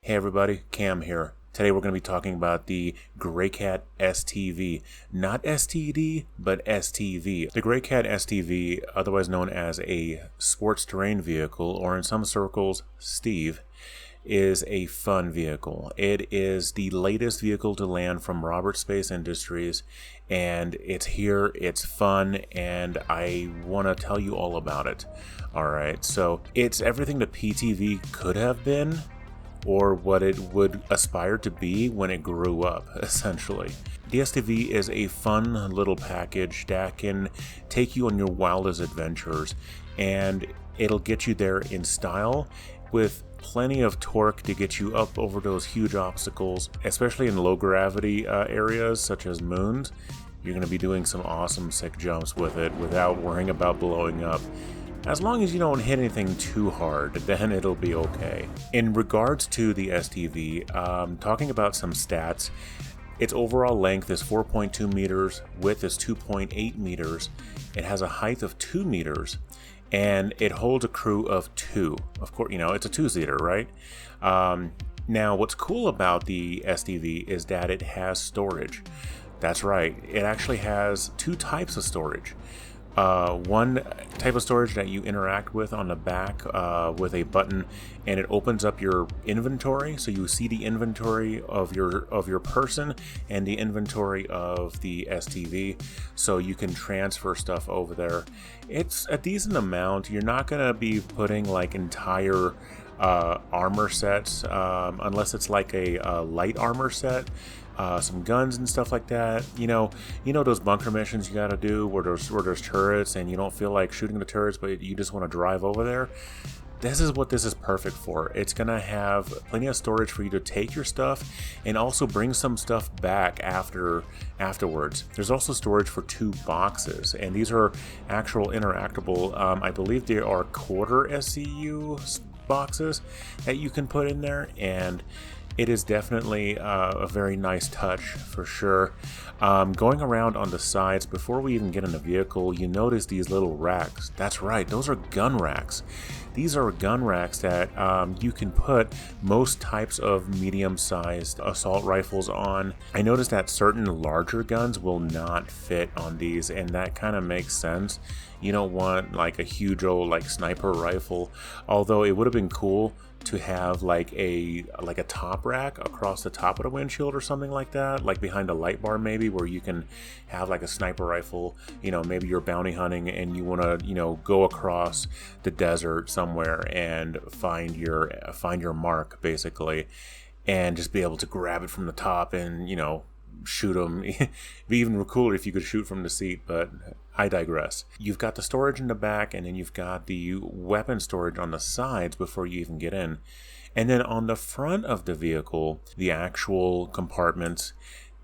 Hey everybody, Cam here. Today we're going to be talking about the Greycat STV. Not STD, but STV. The Greycat STV, otherwise known as a sports terrain vehicle, or in some circles, Steve, is a fun vehicle. It is the latest vehicle to land from Roberts Space Industries, and it's here, it's fun, and I want to tell you all about it. Alright, so it's everything the PTV could have been, or what it would aspire to be when it grew up, essentially. The STV is a fun little package that can take you on your wildest adventures, and it'll get you there in style with plenty of torque to get you up over those huge obstacles, especially in low gravity areas such as moons. You're going to be doing some awesome sick jumps with it without worrying about blowing up. As long as you don't hit anything too hard, then it'll be okay. In regards to the STV, talking about some stats, its overall length is 4.2 meters, width is 2.8 meters, it has a height of 2 meters, and it holds a crew of 2. Of course, you know, it's a 2-seater, right? Now, what's cool about the STV is that it has storage. That's right, it actually has 2 types of storage. One type of storage that you interact with on the back with a button, and it opens up your inventory, so you see the inventory of your person and the inventory of the STV, so you can transfer stuff over there. It's a decent amount. You're not gonna be putting like entire armor sets unless it's like a light armor set. Some guns and stuff like that. You know those bunker missions you gotta do where there's turrets and you don't feel like shooting the turrets, but you just want to drive over there. This is what this is perfect for. It's gonna have plenty of storage for you to take your stuff and also bring some stuff back afterwards. There's also storage for 2 boxes, and these are actual interactable. I believe they are quarter SCU boxes that you can put in there, and it is definitely a very nice touch for sure. Going around on the sides, before we even get in the vehicle, you notice these little racks. That's right, those are gun racks. These are gun racks that you can put most types of medium-sized assault rifles on. I noticed that certain larger guns will not fit on these, and that kind of makes sense. You don't want like a huge old like sniper rifle, although it would have been cool to have like a top rack across the top of the windshield or something like that, like behind a light bar maybe, where you can have like a sniper rifle. You know, maybe you're bounty hunting and you want to, you know, go across the desert somewhere and find your mark basically, and just be able to grab it from the top and, you know, shoot them. It'd be even cooler if you could shoot from the seat, but I digress. You've got the storage in the back, and then you've got the weapon storage on the sides before you even get in. And then on the front of the vehicle, the actual compartments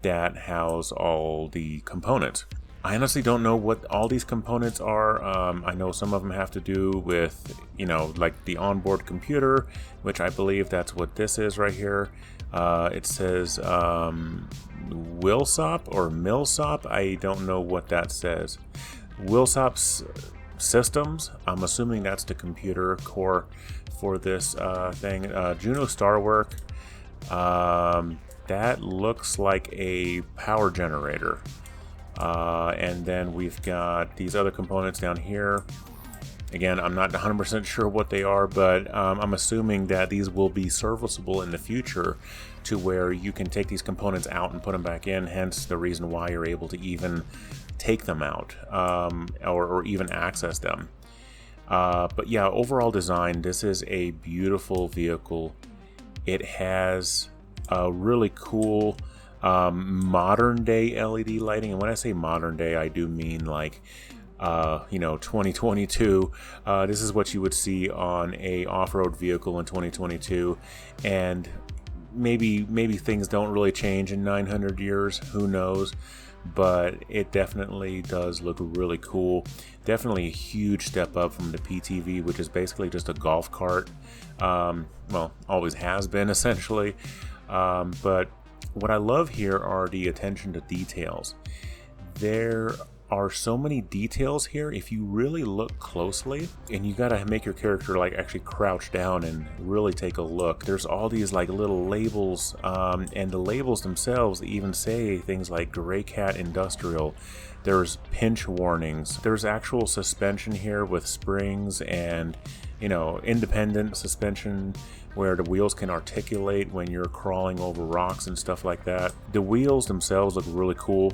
that house all the components. I honestly don't know what all these components are. I know some of them have to do with, you know, like the onboard computer, which I believe that's what this is right here. It says Wilsop or Millsop. I don't know what that says. Wilsop's systems. I'm assuming that's the computer core for this thing. Juno Starwork. That looks like a power generator. And then we've got these other components down here. Again, I'm not 100% sure what they are, but I'm assuming that these will be serviceable in the future to where you can take these components out and put them back in, hence the reason why you're able to even take them out or even access them. But yeah, overall design, this is a beautiful vehicle. It has a really cool modern day LED lighting, and when I say modern day, I do mean like 2022. This is what you would see on a off-road vehicle in 2022, and maybe things don't really change in 900 years, who knows, but it definitely does look really cool. Definitely a huge step up from the PTV, which is basically just a golf cart. Well, always has been essentially, but what I love here are the attention to details. There are so many details here if you really look closely, and you gotta make your character like actually crouch down and really take a look. There's all these like little labels, and the labels themselves even say things like Greycat Industrial. There's pinch warnings. There's actual suspension here with springs and, you know, independent suspension where the wheels can articulate when you're crawling over rocks and stuff like that. The wheels themselves look really cool.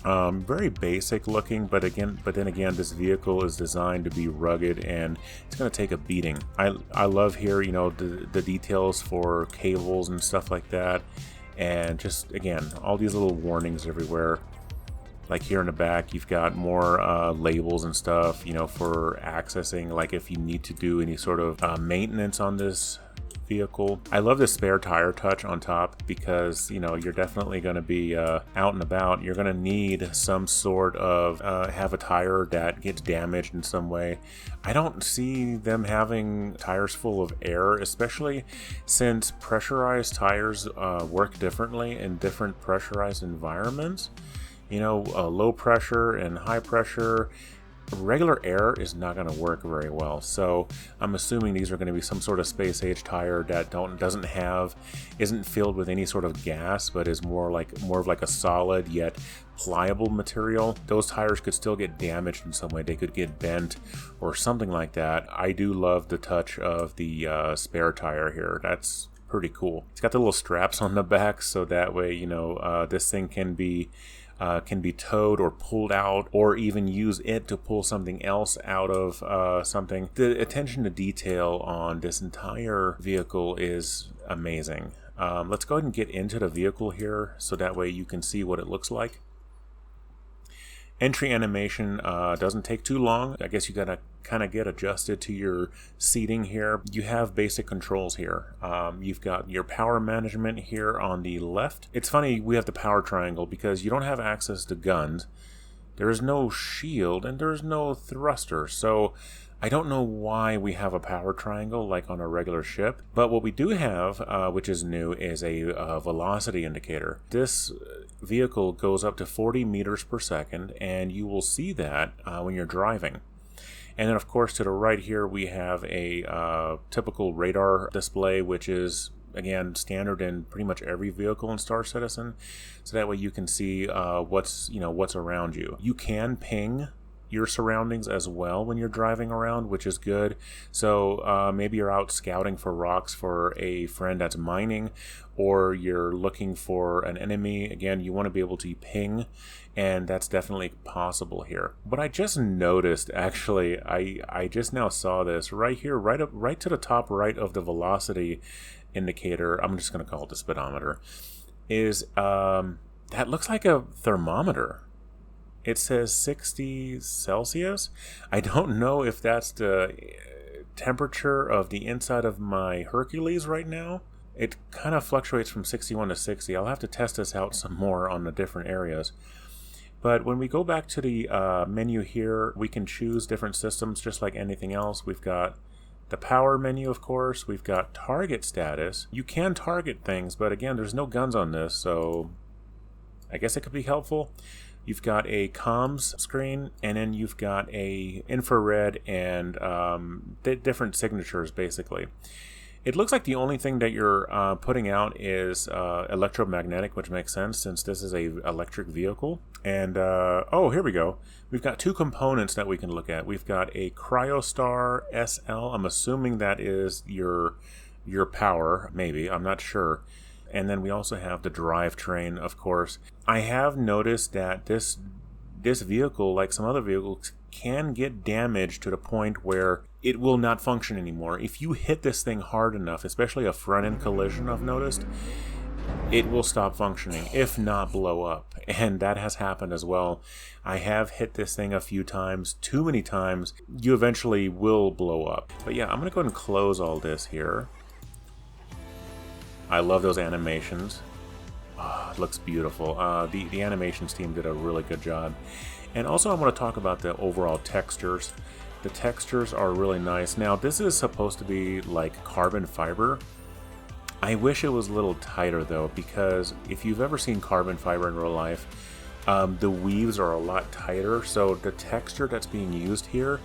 Very basic looking, but then again, this vehicle is designed to be rugged and it's going to take a beating. I love here, you know, the details for cables and stuff like that, and just again, all these little warnings everywhere. Like here in the back, you've got more labels and stuff, you know, for accessing, like if you need to do any sort of maintenance on this vehicle. I love the spare tire touch on top because, you know, you're definitely going to be out and about. You're going to need some sort of have a tire that gets damaged in some way. I don't see them having tires full of air, especially since pressurized tires work differently in different pressurized environments. You know, low pressure and high pressure, regular air is not going to work very well. So I'm assuming these are going to be some sort of space age tire that isn't filled with any sort of gas, but is more of like a solid yet pliable material. Those tires could still get damaged in some way. They could get bent or something like that. I do love the touch of the spare tire here. That's pretty cool. It's got the little straps on the back, so that way, you know, this thing can be towed or pulled out, or even use it to pull something else out of something. The attention to detail on this entire vehicle is amazing. Let's go ahead and get into the vehicle here so that way you can see what it looks like. Entry animation doesn't take too long. I guess you gotta kind of get adjusted to your seating here. You have basic controls here. You've got your power management here on the left. It's funny we have the power triangle because you don't have access to guns. There is no shield and there's no thruster. So I don't know why we have a power triangle like on a regular ship, but what we do have, which is new, is a velocity indicator. This vehicle goes up to 40 meters per second, and you will see that when you're driving. And then, of course, to the right here, we have a typical radar display, which is, again, standard in pretty much every vehicle in Star Citizen. So that way you can see what's around you. You can ping your surroundings as well when you're driving around, which is good. So maybe you're out scouting for rocks for a friend that's mining, or you're looking for an enemy. Again, you want to be able to ping, and that's definitely possible here. But I just noticed, actually, I just now saw this right here, right to the top right of the velocity indicator. I'm just going to call it the speedometer. Is that looks like a thermometer. It says 60 Celsius. I don't know if that's the temperature of the inside of my Hercules right now. It kind of fluctuates from 61 to 60. I'll have to test this out some more on the different areas. But when we go back to the menu here, we can choose different systems just like anything else. We've got the power menu, of course. We've got target status. You can target things, but again, there's no guns on this, so I guess it could be helpful. You've got a comms screen, and then you've got a infrared and different signatures, basically. It looks like the only thing that you're putting out is electromagnetic, which makes sense since this is a electric vehicle. And oh, here we go. We've got two components that we can look at. We've got a Cryostar SL. I'm assuming that is your power, maybe. I'm not sure. And then we also have the drivetrain, of course. I have noticed that this vehicle, like some other vehicles, can get damaged to the point where it will not function anymore. If you hit this thing hard enough, especially a front-end collision, I've noticed, it will stop functioning, if not blow up. And that has happened as well. I have hit this thing a few times, too many times. You eventually will blow up. But yeah, I'm going to go ahead and close all this here. I love those animations. Oh, it looks beautiful. The animations team did a really good job. And also I want to talk about the overall textures. The textures are really nice. Now, this is supposed to be like carbon fiber. I wish it was a little tighter though, because if you've ever seen carbon fiber in real life, The weaves are a lot tighter, so the texture that's being used here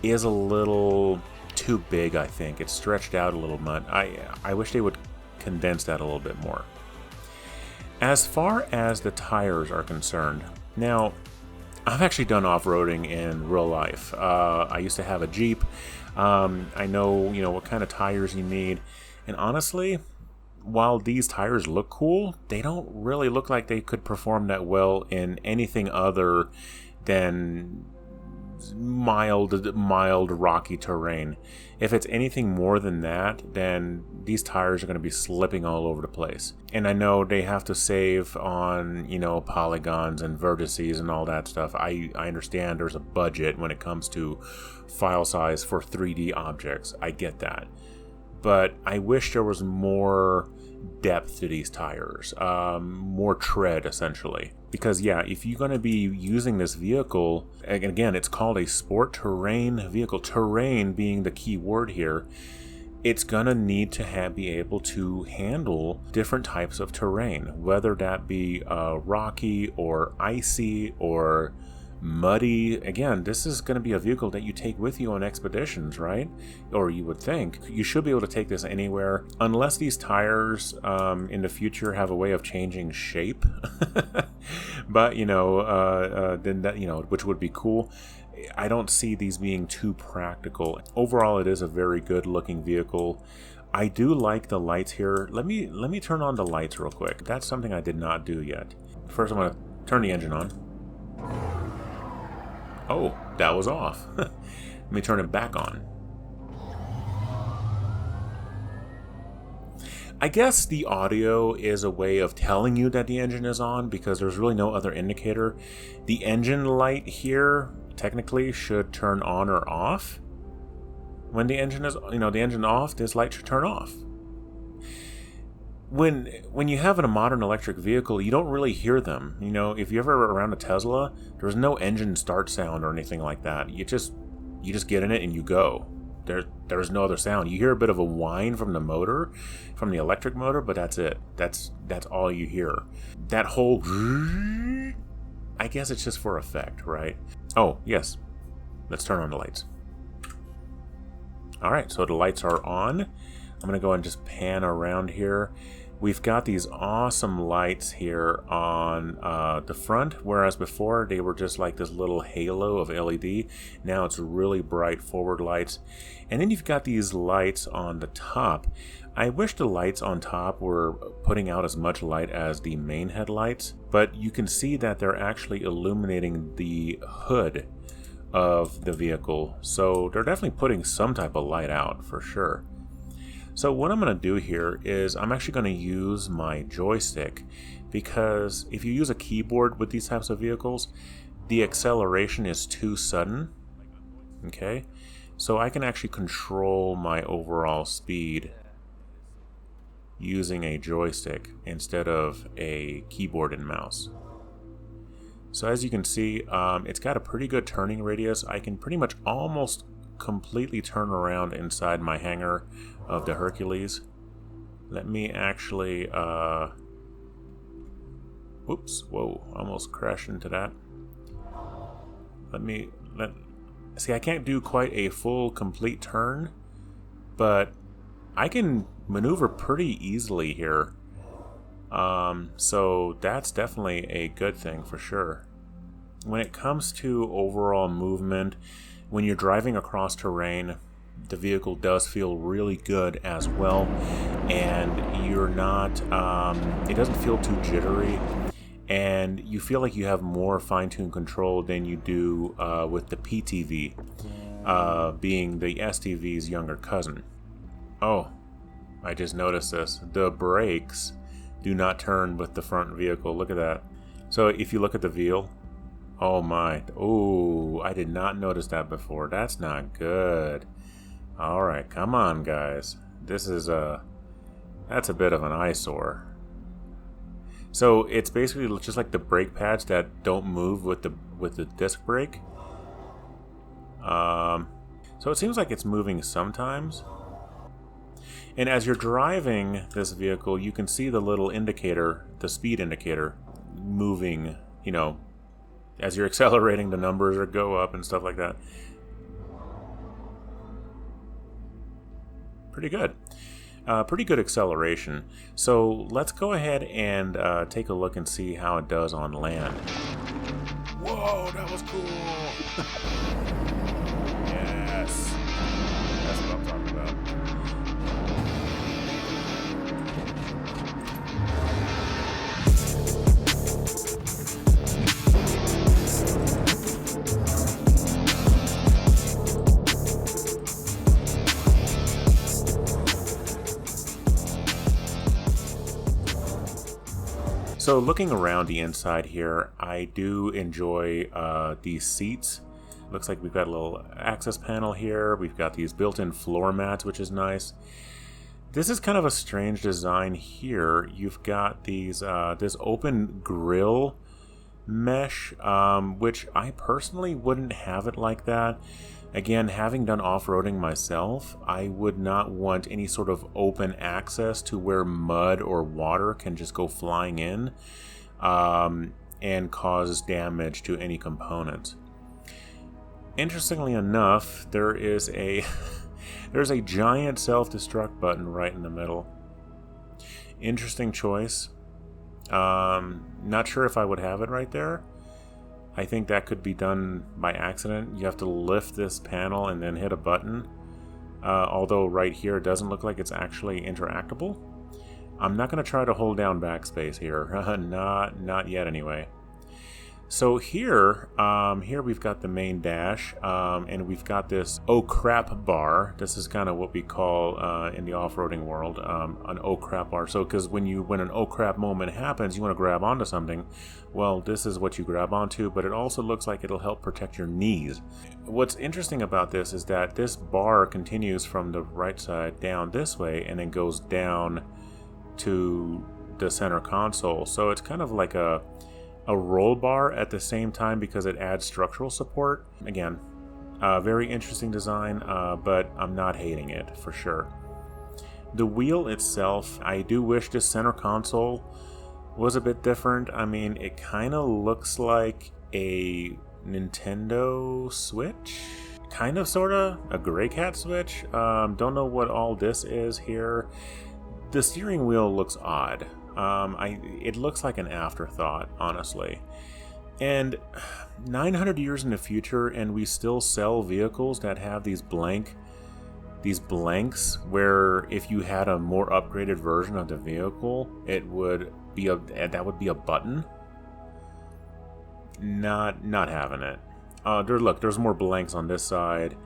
is a little too big, I think. It's stretched out a little bit. I wish they would condense that a little bit more. As far as the tires are concerned, now, I've actually done off-roading in real life. I used to have a Jeep. I know, what kind of tires you need. And honestly, while these tires look cool, they don't really look like they could perform that well in anything other than mild rocky terrain. If it's anything more than that, then these tires are going to be slipping all over the place. And I know they have to save on, polygons and vertices and all that stuff. I understand there's a budget when it comes to file size for 3D objects. I get that. But I wish there was more depth to these tires, more tread essentially. Because yeah, if you're going to be using this vehicle, again, it's called a sport terrain vehicle, terrain being the key word here, it's going to need to be able to handle different types of terrain, whether that be rocky or icy or muddy. Again, this is going to be a vehicle that you take with you on expeditions, right? Or you would think. You should be able to take this anywhere, unless these tires in the future have a way of changing shape. But, then that, which would be cool. I don't see these being too practical. Overall, it is a very good looking vehicle. I do like the lights here. Let me turn on the lights real quick. That's something I did not do yet. First, I'm going to turn the engine on. Oh, that was off. Let me turn it back on. I guess the audio is a way of telling you that the engine is on because there's really no other indicator. The engine light here technically should turn on or off. When the engine is, the engine off, this light should turn off. When you have a modern electric vehicle, you don't really hear them. If you're ever around a Tesla, there's no engine start sound or anything like that. You just get in it and you go. There's no other sound. You hear a bit of a whine from the motor, from the electric motor, but that's it. That's all you hear. That whole, I guess it's just for effect, right? Oh, yes. Let's turn on the lights. All right, so the lights are on. I'm going to go and just pan around here. We've got these awesome lights here on the front, whereas before they were just like this little halo of LED. Now it's really bright forward lights. And then you've got these lights on the top. I wish the lights on top were putting out as much light as the main headlights, but you can see that they're actually illuminating the hood of the vehicle. So they're definitely putting some type of light out for sure. So what I'm going to do here is I'm actually going to use my joystick, because if you use a keyboard with these types of vehicles, the acceleration is too sudden. Okay, so I can actually control my overall speed using a joystick instead of a keyboard and mouse. So as you can see, it's got a pretty good turning radius. I can pretty much almost completely turn around inside my hangar of the Hercules. Let me actually whoops, whoa, almost crashed into that. See, I can't do quite a full complete turn, but I can maneuver pretty easily here. So that's definitely a good thing for sure. When it comes to overall movement, when you're driving across terrain, the vehicle does feel really good as well, and you're not, it doesn't feel too jittery, and you feel like you have more fine-tuned control than you do with the PTV, being the STV's younger cousin. Oh, I just noticed this. The brakes do not turn with the front vehicle. Look at that. So if you look at the wheel, oh my, oh, I did not notice that before. That's not good. All right, come on, guys. This is that's a bit of an eyesore. So it's basically just like the brake pads that don't move with the disc brake. So it seems like it's moving sometimes. And as you're driving this vehicle, you can see the little indicator, the speed indicator, moving you know, as you're accelerating, the numbers go up and stuff like that. Pretty good. Pretty good acceleration. So let's go ahead and take a look and see how it does on land. Whoa, that was cool! Yes! That's what I'm talking about. So looking around the inside here, I do enjoy these seats. Looks like we've got a little access panel here. We've got these built-in floor mats, which is nice. This is kind of a strange design here. You've got these this open grill mesh, which I personally wouldn't have it like that. Again, having done off-roading myself, I would not want any sort of open access to where mud or water can just go flying in and cause damage to any component. Interestingly enough, there is a there's a giant self-destruct button right in the middle. Interesting choice. Not sure if I would have it right there. I think that could be done by accident. You have to lift this panel and then hit a button. Although right here it doesn't look like it's actually interactable. I'm not going to try to hold down backspace here. Not yet anyway. So here we've got the main dash, and we've got this oh crap bar. This is kind of what we call in the off-roading world an oh crap bar. So because when an oh crap moment happens, you want to grab onto something. Well, this is what you grab onto, but it also looks like it'll help protect your knees. What's interesting about this is that this bar continues from the right side down this way and then goes down to the center console. So it's kind of like a roll bar at the same time because it adds structural support. Again, very interesting design, but I'm not hating it for sure. The wheel itself, I do wish this center console was a bit different. I mean, it kind of looks like a Nintendo Switch, kind of, sort of, a Greycat Switch. Don't know what all this is here. The steering wheel looks odd. It looks like an afterthought, honestly. And 900 years in the future, and we still sell vehicles that have these blanks, where if you had a more upgraded version of the vehicle, that would be a button. Not having it. There's more blanks on this side.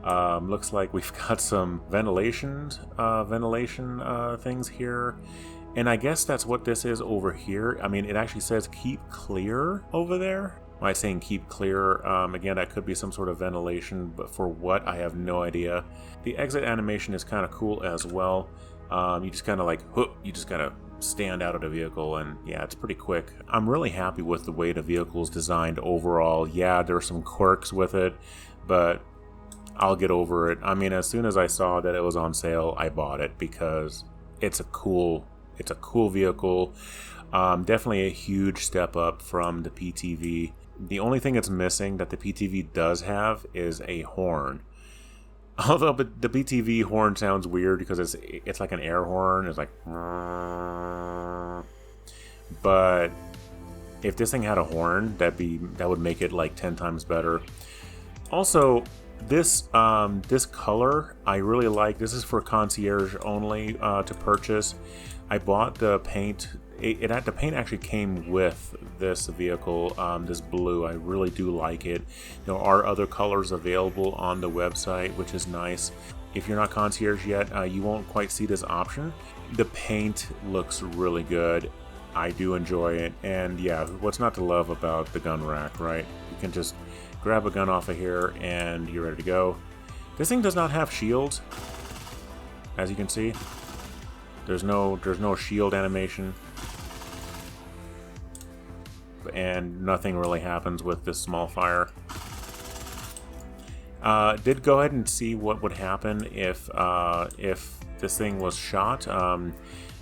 Looks like we've got some ventilation things here. And I guess that's what this is over here. I mean, it actually says keep clear over there. Am I saying keep clear? Again, that could be some sort of ventilation, but for what, I have no idea. The exit animation is kind of cool as well. You just kind of like, you just gotta stand out of the vehicle, and yeah, it's pretty quick. I'm really happy with the way the vehicle's designed overall. Yeah, there's some quirks with it, but I'll get over it. I mean, as soon as I saw that it was on sale, I bought it because it's a cool vehicle. Definitely a huge step up from the PTV. The only thing it's missing that the PTV does have is a horn. Although the PTV horn sounds weird because it's like an air horn. It's like, but if this thing had a horn, that would make it like 10 times better. Also, this color I really like. This is for concierge only to purchase. I bought the paint. The paint actually came with this vehicle, this blue. I really do like it. There are other colors available on the website, which is nice. If you're not concierge yet, you won't quite see this option. The paint looks really good. I do enjoy it. And yeah, what's not to love about the gun rack, right? You can just grab a gun off of here and you're ready to go. This thing does not have shields, as you can see. There's no shield animation, and nothing really happens with this small fire. Did go ahead and see what would happen if this thing was shot.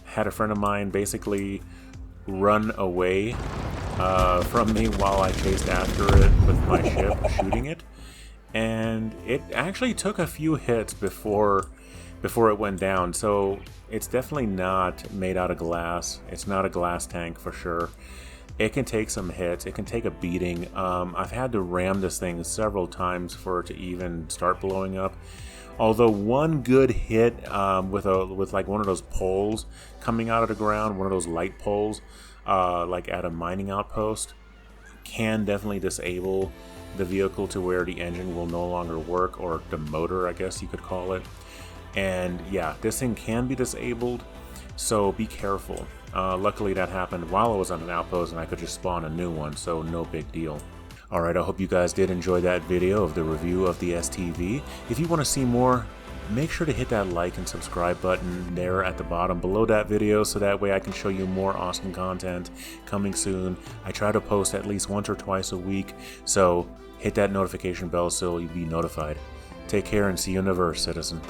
Had a friend of mine basically run away from me while I chased after it with my ship, shooting it. And it actually took a few hits before it went down, so it's definitely not made out of glass. It's not a glass tank for sure. It can take some hits, it can take a beating. I've had to ram this thing several times for it to even start blowing up. Although one good hit with like one of those poles coming out of the ground, one of those light poles, like at a mining outpost, can definitely disable the vehicle to where the engine will no longer work, or the motor, I guess you could call it. And yeah, this thing can be disabled, so be careful. Luckily that happened while I was on an outpost and I could just spawn a new one, so no big deal. Alright, I hope you guys did enjoy that video of the review of the STV. If you want to see more, make sure to hit that like and subscribe button there at the bottom below that video, so that way I can show you more awesome content coming soon. I try to post at least once or twice a week, so hit that notification bell so you'll be notified. Take care and see you in the verse, citizen.